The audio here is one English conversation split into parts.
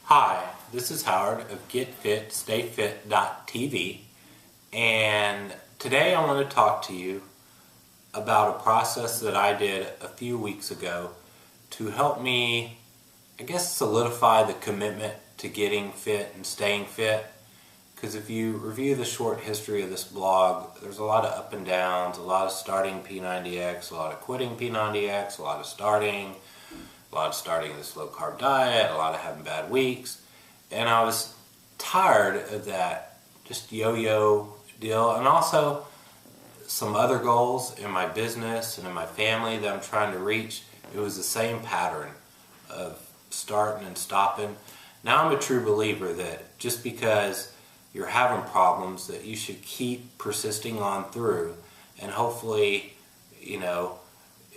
Hi, this is Howard of GetFitStayFit.tv, and today I want to talk to you about a process that I did a few weeks ago to help me, solidify the commitment to getting fit and staying fit. Because if you review the short history of this blog, there's a lot of up and downs, a lot of starting P90X, a lot of quitting P90X, a lot of starting this low carb diet, a lot of having bad weeks. And I was tired of that just yo-yo deal, and also some other goals in my business and in my family that I'm trying to reach. It was the same pattern of starting and stopping. Now I'm a true believer that just because you're having problems, that you should keep persisting on through, and hopefully,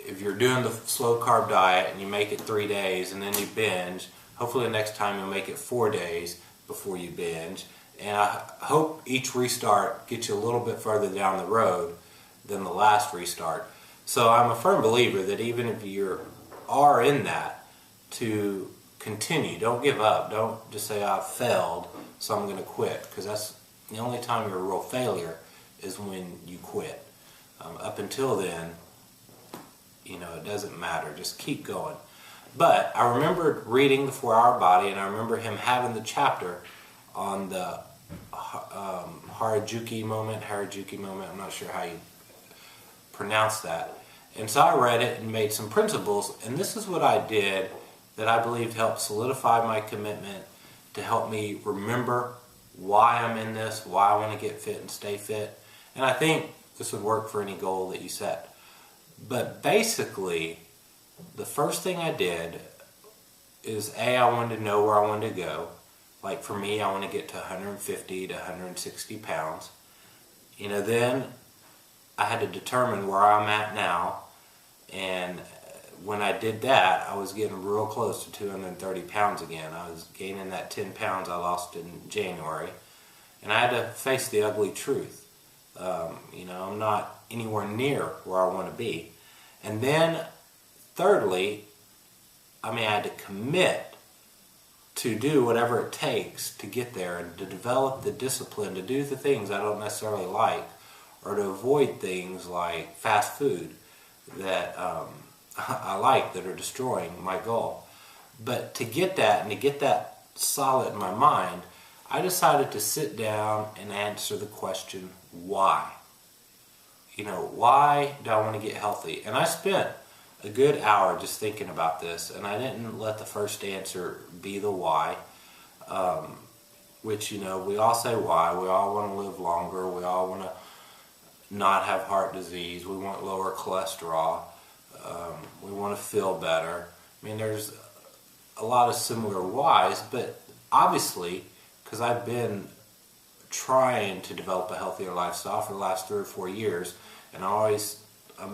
if you're doing the slow carb diet and you make it 3 days and then you binge, hopefully the next time you'll make it 4 days before you binge. And I hope each restart gets you a little bit further down the road than the last restart. So I'm a firm believer that even if you are in that, to continue. Don't give up. Don't just say, I've failed, so I'm going to quit. Because that's the only time you're a real failure, is when you quit. Up until then, it doesn't matter. Just keep going. But I remembered reading The 4-Hour Body, and I remember him having the chapter on the Harjuke moment, I'm not sure how you pronounce that. And so I read it and made some principles, and this is what I did that I believe helped solidify my commitment, to help me remember why I'm in this, why I want to get fit and stay fit. And I think this would work for any goal that you set. But basically, the first thing I did is, I wanted to know where I wanted to go. Like for me, I want to get to 150 to 160 pounds. Then I had to determine where I'm at now. And when I did that, I was getting real close to 230 pounds again. I was gaining that 10 pounds I lost in January. And I had to face the ugly truth. I'm not anywhere near where I want to be. And then, thirdly, I had to commit to do whatever it takes to get there, and to develop the discipline to do the things I don't necessarily like, or to avoid things like fast food that I like, that are destroying my goal. But to get that, and to get that solid in my mind, I decided to sit down and answer the question, why? Why do I want to get healthy? And I spent a good hour just thinking about this, and I didn't let the first answer be the why, which, we all say why. We all want to live longer. We all want to not have heart disease. We want lower cholesterol. We want to feel better. There's a lot of similar whys, but obviously, because I've been trying to develop a healthier lifestyle for the last 3 or 4 years, and I'm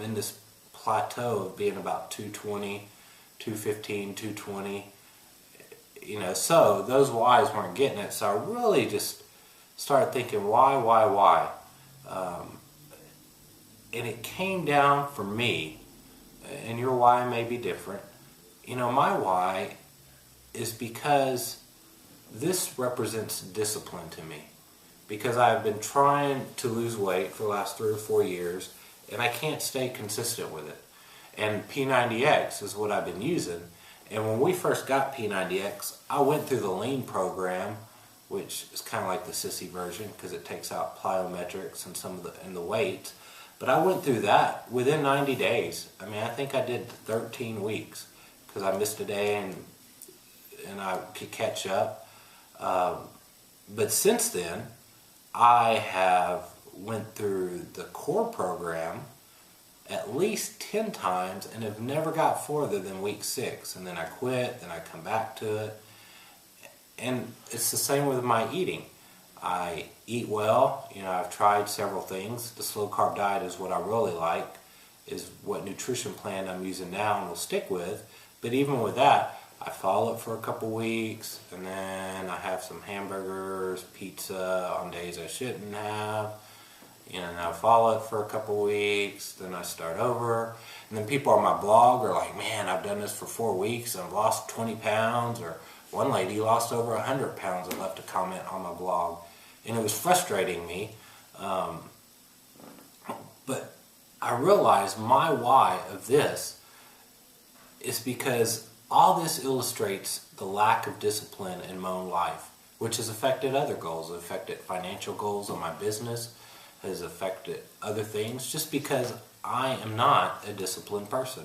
in this plateau of being about 220, 215, 220, so those whys weren't getting it. So I really just started thinking, why? And it came down for me, and your why may be different. My why is because this represents discipline to me. Because I've been trying to lose weight for the last 3 or 4 years, and I can't stay consistent with it. And P90X is what I've been using. And when we first got P90X, I went through the lean program, which is kind of like the sissy version, because it takes out plyometrics and some of the weights. But I went through that within 90 days. I think I did 13 weeks, because I missed a day and I could catch up. But since then, I have went through the core program at least 10 times and have never got further than week 6. And then I quit, then I come back to it. And it's the same with my eating. I eat well. I've tried several things. The slow carb diet is what I really like, is what nutrition plan I'm using now and will stick with. But even with that, I follow it for a couple weeks, and then I have some hamburgers, pizza on days I shouldn't have. And I follow it for a couple weeks, then I start over. And then people on my blog are like, man, I've done this for 4 weeks and I've lost 20 pounds, or one lady lost over 100 pounds and left a comment on my blog, and it was frustrating me. But I realized my why of this is because all this illustrates the lack of discipline in my own life, which has affected other goals. It affected financial goals of my business, has affected other things, just because I am not a disciplined person.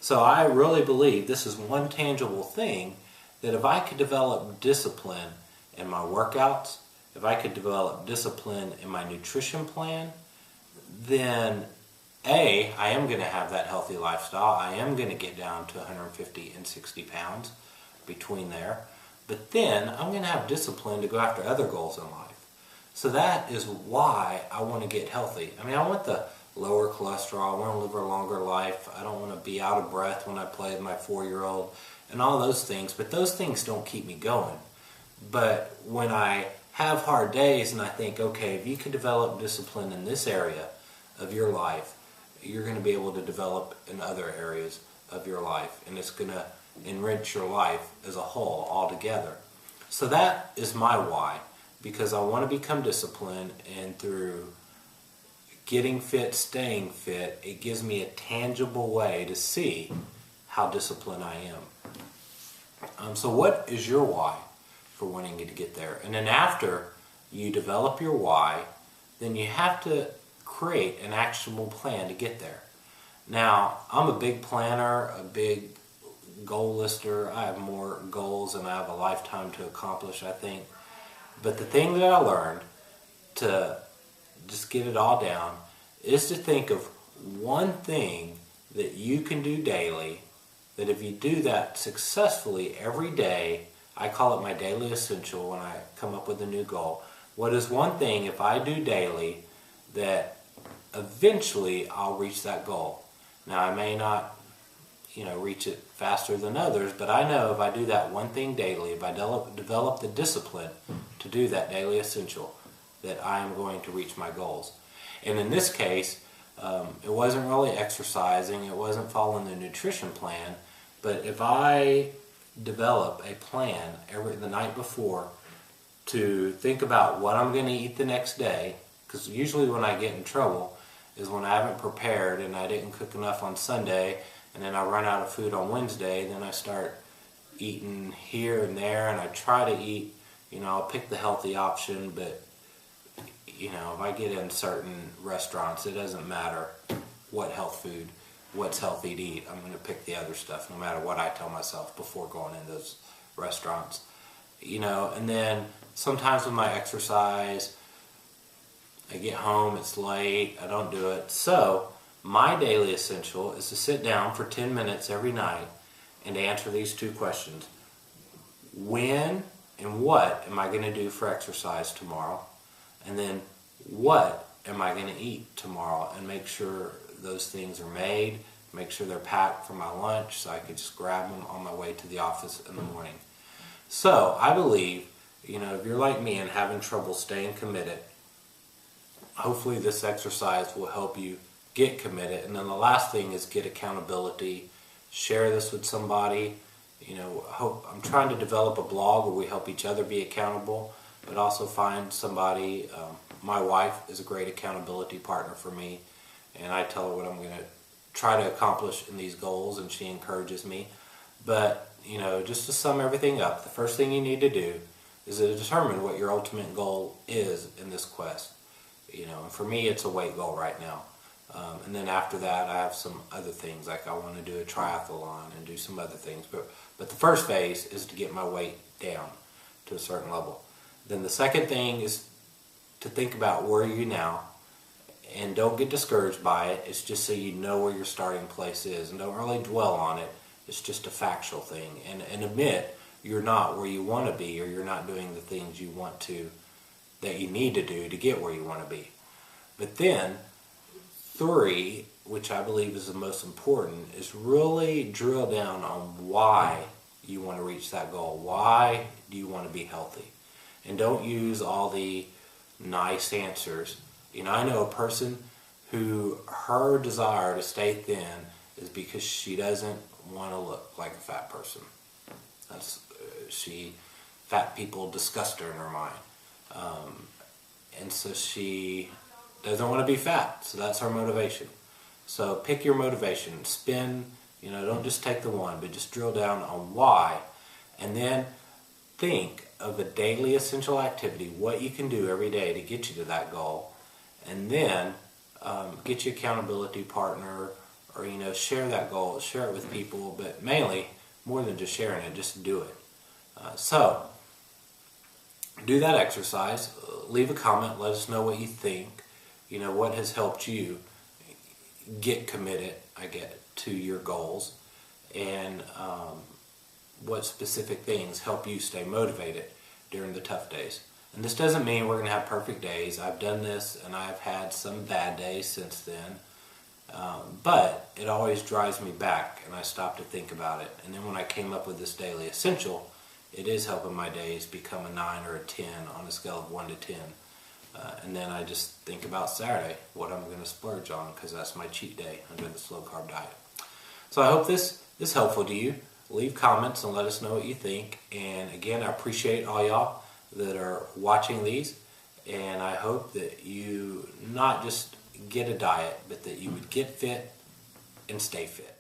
So I really believe this is one tangible thing, that if I could develop discipline in my workouts, if I could develop discipline in my nutrition plan, then I am going to have that healthy lifestyle. I am going to get down to 150 and 60 pounds between there. But then I'm going to have discipline to go after other goals in life. So that is why I want to get healthy. I mean, I want the lower cholesterol. I want to live a longer life. I don't want to be out of breath when I play with my 4-year-old and all those things. But those things don't keep me going. But when I have hard days and I think, okay, if you can develop discipline in this area of your life, you're going to be able to develop in other areas of your life, and it's going to enrich your life as a whole altogether. So that is my why, because I want to become disciplined, and through getting fit, staying fit, it gives me a tangible way to see how disciplined I am. So what is your why for wanting to get there? And then after you develop your why, then you have to create an actionable plan to get there. Now, I'm a big planner, a big goal lister. I have more goals than I have a lifetime to accomplish, I think. But the thing that I learned to just get it all down is to think of one thing that you can do daily, that if you do that successfully every day, I call it my daily essential when I come up with a new goal. What is one thing, if I do daily, that eventually I'll reach that goal? Now, I may not, reach it faster than others, but I know if I do that one thing daily, if I develop the discipline to do that daily essential, that I am going to reach my goals. And in this case, it wasn't really exercising, it wasn't following the nutrition plan, but if I develop a plan the night before to think about what I'm going to eat the next day, because usually when I get in trouble is when I haven't prepared and I didn't cook enough on Sunday, and then I run out of food on Wednesday, then I start eating here and there, and I try to eat, I'll pick the healthy option, but if I get in certain restaurants, it doesn't matter what's healthy to eat. I'm going to pick the other stuff no matter what I tell myself before going in those restaurants. And then sometimes with my exercise, I get home, it's late, I don't do it. So my daily essential is to sit down for 10 minutes every night and to answer these two questions. When and what am I going to do for exercise tomorrow? And then what am I going to eat tomorrow? And make sure those things are made, make sure they're packed for my lunch so I can just grab them on my way to the office in the morning. So I believe, if you're like me and having trouble staying committed, hopefully this exercise will help you get committed. And then the last thing is get accountability. Share this with somebody. I'm trying to develop a blog where we help each other be accountable, but also find somebody. My wife is a great accountability partner for me, and I tell her what I'm going to try to accomplish in these goals, and she encourages me. But, just to sum everything up, the first thing you need to do is to determine what your ultimate goal is in this quest. And for me, it's a weight goal right now. And then after that, I have some other things, like I want to do a triathlon and do some other things. But the first phase is to get my weight down to a certain level. Then the second thing is to think about where are you now, and don't get discouraged by it. It's just so you know where your starting place is, and don't really dwell on it. It's just a factual thing, and admit you're not where you want to be, or you're not doing the things you want to, that you need to do to get where you want to be. But then 3, which I believe is the most important, is really drill down on why you want to reach that goal. Why do you want to be healthy? And don't use all the nice answers. I know a person who her desire to stay thin is because she doesn't want to look like a fat person. Fat people disgust her in her mind. And so she doesn't want to be fat. So that's her motivation. So pick your motivation. Don't just take the one, but just drill down on why. And then think of a daily essential activity, what you can do every day to get you to that goal. And then get your accountability partner, or share that goal, share it with people, but mainly, more than just sharing it, just do it. So do that exercise, leave a comment, let us know what you think, what has helped you get committed, to your goals, and what specific things help you stay motivated during the tough days. And this doesn't mean we're going to have perfect days. I've done this and I've had some bad days since then. But it always drives me back and I stop to think about it. And then when I came up with this daily essential, it is helping my days become a 9 or a 10 on a scale of 1 to 10. And then I just think about Saturday, what I'm going to splurge on, because that's my cheat day under the slow carb diet. So I hope this is helpful to you. Leave comments and let us know what you think. And again, I appreciate all y'all that are watching these. And I hope that you not just get a diet, but that you would get fit and stay fit.